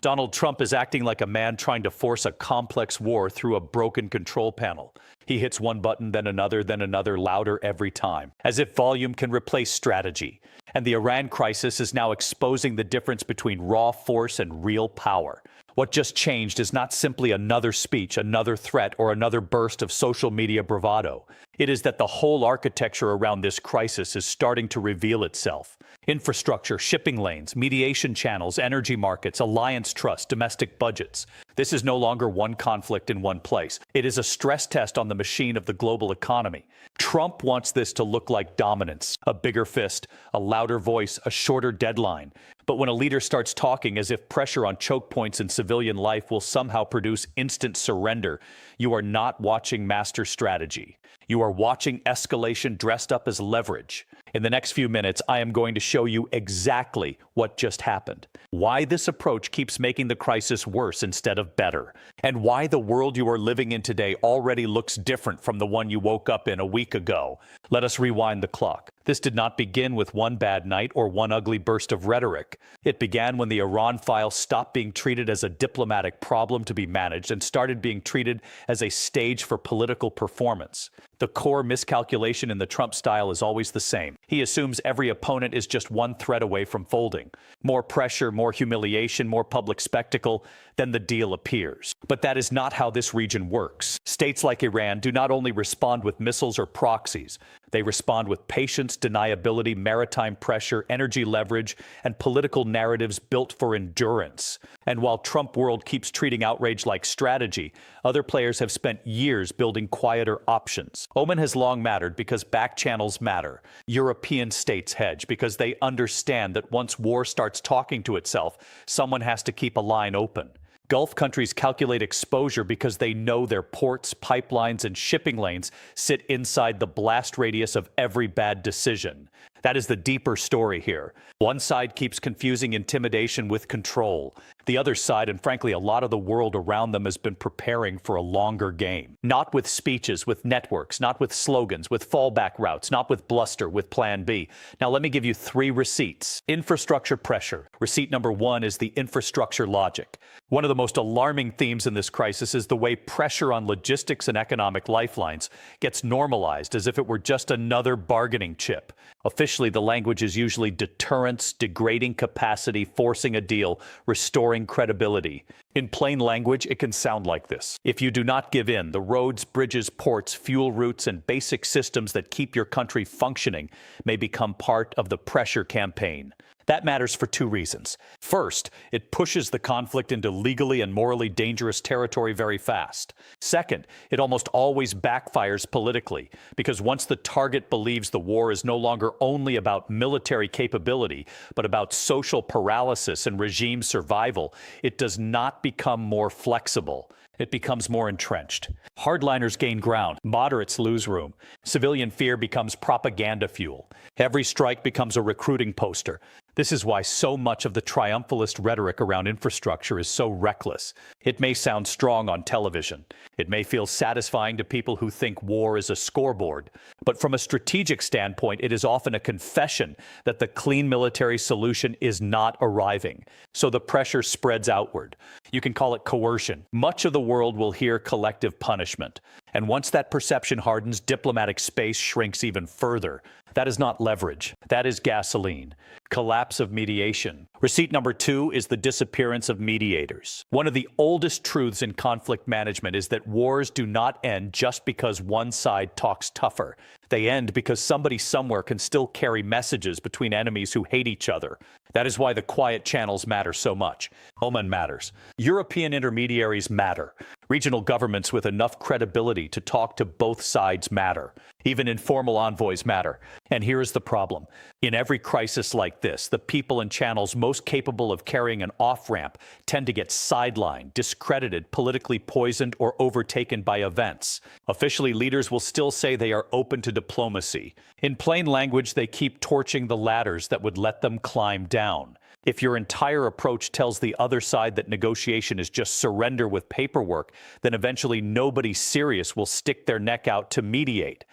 Donald Trump is acting like a man trying to force a complex war through a broken control panel. He hits one button, then another, louder every time, as if volume can replace strategy. And the Iran crisis is now exposing the difference between raw force and real power. What just changed is not simply another speech, another threat, or another burst of social media bravado. It is that the whole architecture around this crisis is starting to reveal itself. Infrastructure, shipping lanes, mediation channels, energy markets, alliance trust, domestic budgets. This is no longer one conflict in one place. It is a stress test on the machine of the global economy. Trump wants this to look like dominance, a bigger fist, a louder voice, a shorter deadline. But when a leader starts talking as if pressure on choke points in civilian life will somehow produce instant surrender, you are not watching master strategy. You are watching escalation dressed up as leverage. In the next few minutes, I am going to show you exactly what just happened, why this approach keeps making the crisis worse instead of better, and why the world you are living in today already looks different from the one you woke up in a week ago. Let us rewind the clock. This did not begin with one bad night or one ugly burst of rhetoric. It began when the Iran file stopped being treated as a diplomatic problem to be managed and started being treated as a stage for political performance. The core miscalculation in the Trump style is always the same. He assumes every opponent is just one threat away from folding. More pressure, more humiliation, more public spectacle, then the deal appears. But that is not how this region works. States like Iran do not only respond with missiles or proxies. They respond with patience, deniability, maritime pressure, energy leverage, and political narratives built for endurance. And while Trump world keeps treating outrage like strategy, other players have spent years building quieter options. Oman has long mattered because back channels matter. European states hedge because they understand that once war starts talking to itself, someone has to keep a line open. Gulf countries calculate exposure because they know their ports, pipelines, and shipping lanes sit inside the blast radius of every bad decision. That is the deeper story here. One side keeps confusing intimidation with control. The other side, and frankly a lot of the world around them, has been preparing for a longer game. Not with speeches, with networks, not with slogans, with fallback routes, not with bluster, with Plan B. Now let me give you 3 receipts. Infrastructure pressure. Receipt number 1 is the infrastructure logic. One of the most alarming themes in this crisis is the way pressure on logistics and economic lifelines gets normalized as if it were just another bargaining chip. Officially, the language is usually deterrence, degrading capacity, forcing a deal, restoring credibility. In plain language, it can sound like this. If you do not give in, the roads, bridges, ports, fuel routes, and basic systems that keep your country functioning may become part of the pressure campaign. That matters for 2 reasons. First, it pushes the conflict into legally and morally dangerous territory very fast. Second, it almost always backfires politically, because once the target believes the war is no longer only about military capability, but about social paralysis and regime survival, it does not become more flexible. It becomes more entrenched. Hardliners gain ground, moderates lose room. Civilian fear becomes propaganda fuel. Every strike becomes a recruiting poster. This is why so much of the triumphalist rhetoric around infrastructure is so reckless. It may sound strong on television. It may feel satisfying to people who think war is a scoreboard. But from a strategic standpoint, it is often a confession that the clean military solution is not arriving. So the pressure spreads outward. You can call it coercion. Much of the world will hear collective punishment. And once that perception hardens, diplomatic space shrinks even further. That is not leverage. That is gasoline. Collapse of mediation. Receipt number 2 is the disappearance of mediators. One of the oldest truths in conflict management is that wars do not end just because one side talks tougher. They end because somebody somewhere can still carry messages between enemies who hate each other. That is why the quiet channels matter so much. Oman matters. European intermediaries matter. Regional governments with enough credibility to talk to both sides matter. Even informal envoys matter. And here is the problem. In every crisis like this, the people and channels most capable of carrying an off-ramp tend to get sidelined, discredited, politically poisoned, or overtaken by events. Officially, leaders will still say they are open to diplomacy. In plain language, they keep torching the ladders that would let them climb down. If your entire approach tells the other side that negotiation is just surrender with paperwork, then eventually nobody serious will stick their neck out to mediate.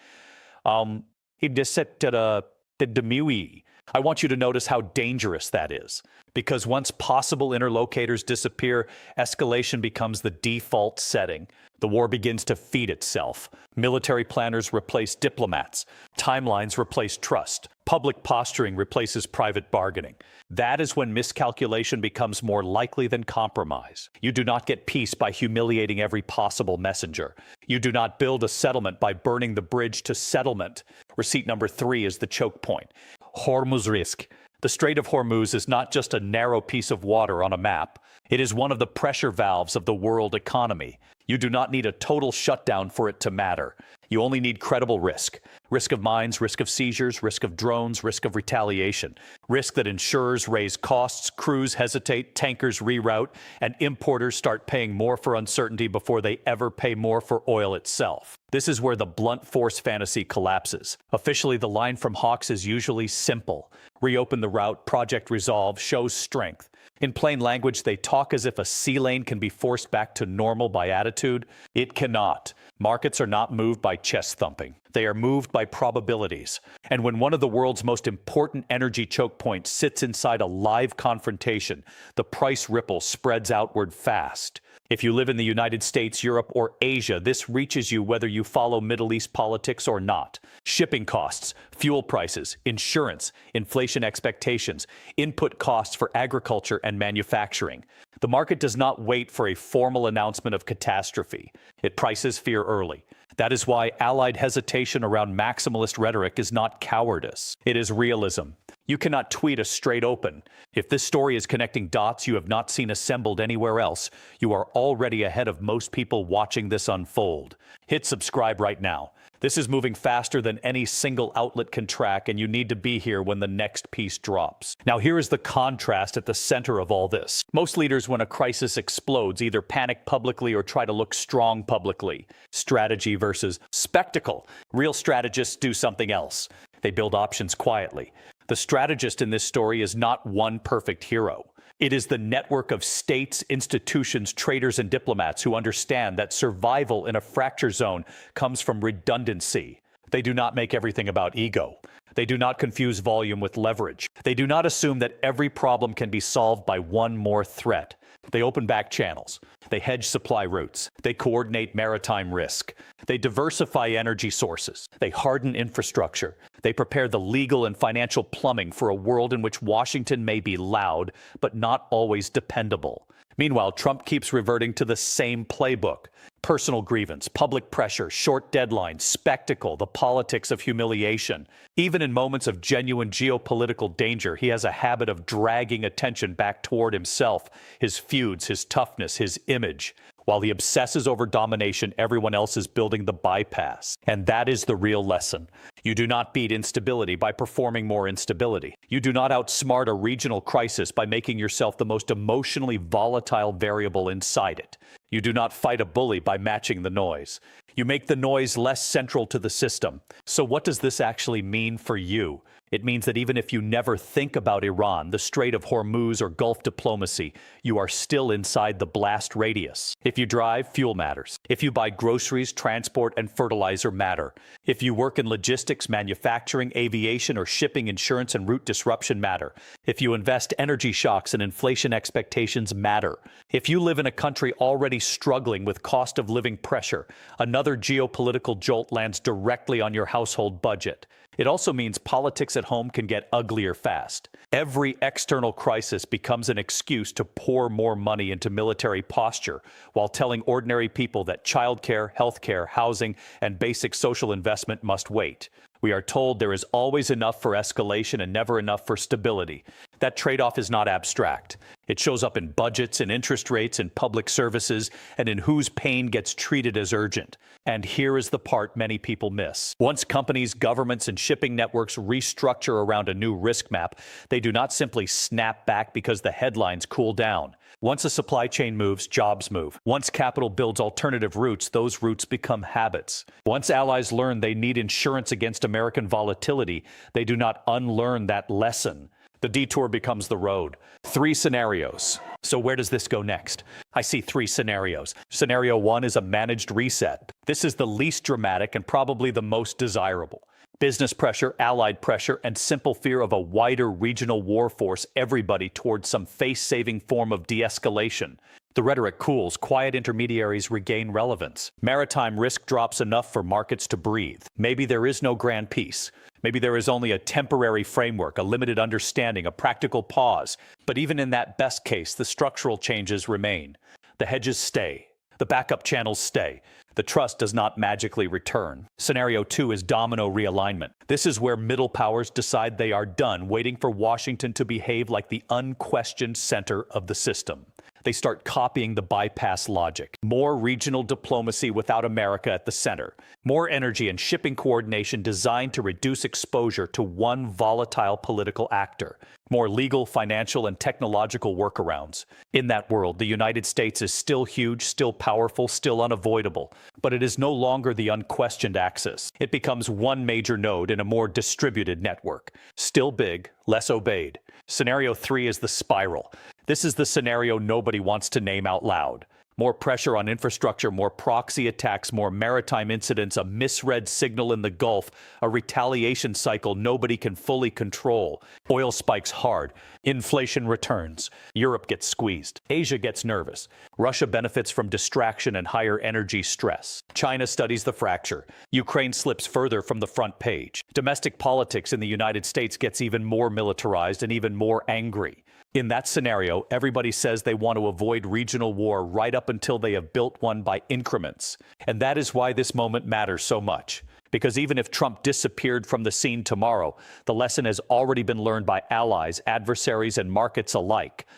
I want you to notice how dangerous that is. Because once possible interlocutors disappear, escalation becomes the default setting. The war begins to feed itself. Military planners replace diplomats. Timelines replace trust. Public posturing replaces private bargaining. That is when miscalculation becomes more likely than compromise. You do not get peace by humiliating every possible messenger. You do not build a settlement by burning the bridge to settlement. Receipt number 3 is the choke point. Hormuz risk. The Strait of Hormuz is not just a narrow piece of water on a map. It is one of the pressure valves of the world economy. You do not need a total shutdown for it to matter. You only need credible risk. Risk of mines, risk of seizures, risk of drones, risk of retaliation. Risk that insurers raise costs, crews hesitate, tankers reroute, and importers start paying more for uncertainty before they ever pay more for oil itself. This is where the blunt force fantasy collapses. Officially, the line from hawks is usually simple. Reopen the route, project resolve, shows strength. In plain language, they talk as if a sea lane can be forced back to normal by attitude. It cannot. Markets are not moved by chest thumping. They are moved by probabilities. And when one of the world's most important energy choke points sits inside a live confrontation, the price ripple spreads outward fast. If you live in the United States, Europe, or Asia, this reaches you whether you follow Middle East politics or not. Shipping costs, fuel prices, insurance, inflation expectations, input costs for agriculture and manufacturing. The market does not wait for a formal announcement of catastrophe. It prices fear early. That is why allied hesitation around maximalist rhetoric is not cowardice. It is realism. You cannot tweet a straight open. If this story is connecting dots you have not seen assembled anywhere else, you are already ahead of most people watching this unfold. Hit subscribe right now. This is moving faster than any single outlet can track, and you need to be here when the next piece drops. Now, here is the contrast at the center of all this. Most leaders, when a crisis explodes, either panic publicly or try to look strong publicly. Strategy versus spectacle. Real strategists do something else. They build options quietly. The strategist in this story is not one perfect hero. It is the network of states, institutions, traders, and diplomats who understand that survival in a fracture zone comes from redundancy. They do not make everything about ego. They do not confuse volume with leverage. They do not assume that every problem can be solved by one more threat. They open back channels. They hedge supply routes. They coordinate maritime risk. They diversify energy sources. They harden infrastructure. They prepare the legal and financial plumbing for a world in which Washington may be loud, but not always dependable. Meanwhile, Trump keeps reverting to the same playbook. Personal grievance, public pressure, short deadlines, spectacle, the politics of humiliation. Even in moments of genuine geopolitical danger, he has a habit of dragging attention back toward himself, his feuds, his toughness, his image. While he obsesses over domination, everyone else is building the bypass. And that is the real lesson. You do not beat instability by performing more instability. You do not outsmart a regional crisis by making yourself the most emotionally volatile variable inside it. You do not fight a bully by matching the noise. You make the noise less central to the system. So what does this actually mean for you? It means that even if you never think about Iran, the Strait of Hormuz, or Gulf diplomacy, you are still inside the blast radius. If you drive, fuel matters. If you buy groceries, transport and fertilizer matter. If you work in logistics, manufacturing, aviation, or shipping, insurance and route disruption matter. If you invest, energy shocks and inflation expectations matter. If you live in a country already struggling with cost of living pressure, another geopolitical jolt lands directly on your household budget. It also means politics at home can get uglier fast. Every external crisis becomes an excuse to pour more money into military posture while telling ordinary people that childcare, healthcare, housing, and basic social investment must wait. We are told there is always enough for escalation and never enough for stability. That trade-off is not abstract. It shows up in budgets, in interest rates, in public services, and in whose pain gets treated as urgent. And here is the part many people miss. Once companies, governments, and shipping networks restructure around a new risk map, they do not simply snap back because the headlines cool down. Once a supply chain moves, jobs move. Once capital builds alternative routes, those routes become habits. Once allies learn they need insurance against American volatility, they do not unlearn that lesson. The detour becomes the road. 3 scenarios. So where does this go next? I see 3 scenarios. Scenario 1 is a managed reset. This is the least dramatic and probably the most desirable. Business pressure, allied pressure, and simple fear of a wider regional war force everybody towards some face-saving form of de-escalation. The rhetoric cools, quiet intermediaries regain relevance. Maritime risk drops enough for markets to breathe. Maybe there is no grand peace. Maybe there is only a temporary framework, a limited understanding, a practical pause. But even in that best case, the structural changes remain. The hedges stay. The backup channels stay. The trust does not magically return. Scenario 2 is domino realignment. This is where middle powers decide they are done, waiting for Washington to behave like the unquestioned center of the system. They start copying the bypass logic. More regional diplomacy without America at the center. More energy and shipping coordination designed to reduce exposure to one volatile political actor. More legal, financial, and technological workarounds. In that world, the United States is still huge, still powerful, still unavoidable. But it is no longer the unquestioned axis. It becomes one major node in a more distributed network. Still big, less obeyed. Scenario 3 is the spiral. This is the scenario nobody wants to name out loud. More pressure on infrastructure, more proxy attacks, more maritime incidents, a misread signal in the Gulf, a retaliation cycle nobody can fully control. Oil spikes hard. Inflation returns. Europe gets squeezed. Asia gets nervous. Russia benefits from distraction and higher energy stress. China studies the fracture. Ukraine slips further from the front page. Domestic politics in the United States gets even more militarized and even more angry. In that scenario, everybody says they want to avoid regional war right up until they have built one by increments. And that is why this moment matters so much. Because even if Trump disappeared from the scene tomorrow, the lesson has already been learned by allies, adversaries, and markets alike.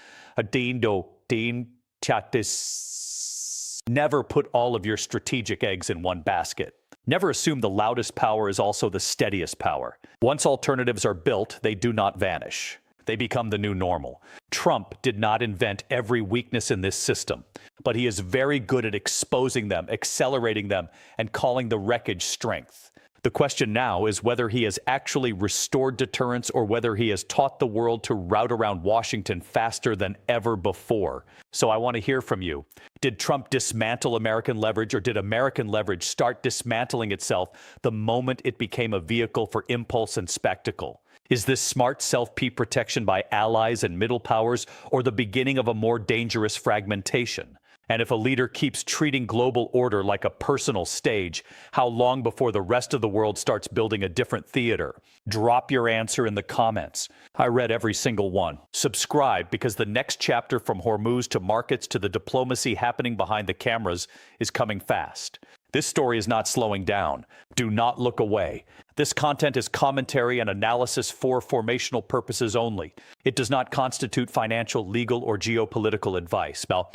Never put all of your strategic eggs in one basket. Never assume the loudest power is also the steadiest power. Once alternatives are built, they do not vanish. They become the new normal. Trump did not invent every weakness in this system, but he is very good at exposing them, accelerating them, and calling the wreckage strength. The question now is whether he has actually restored deterrence or whether he has taught the world to rout around Washington faster than ever before. So I want to hear from you. Did Trump dismantle American leverage, or did American leverage start dismantling itself the moment it became a vehicle for impulse and spectacle? Is this smart self-peep protection by allies and middle powers, or the beginning of a more dangerous fragmentation? And if a leader keeps treating global order like a personal stage, how long before the rest of the world starts building a different theater? Drop your answer in the comments. I read every single one. Subscribe, because the next chapter, from Hormuz to markets to the diplomacy happening behind the cameras, is coming fast. This story is not slowing down. Do not look away. This content is commentary and analysis for formational purposes only. It does not constitute financial, legal, or geopolitical advice. Now,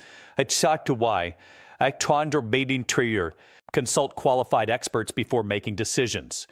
consult qualified experts before making decisions.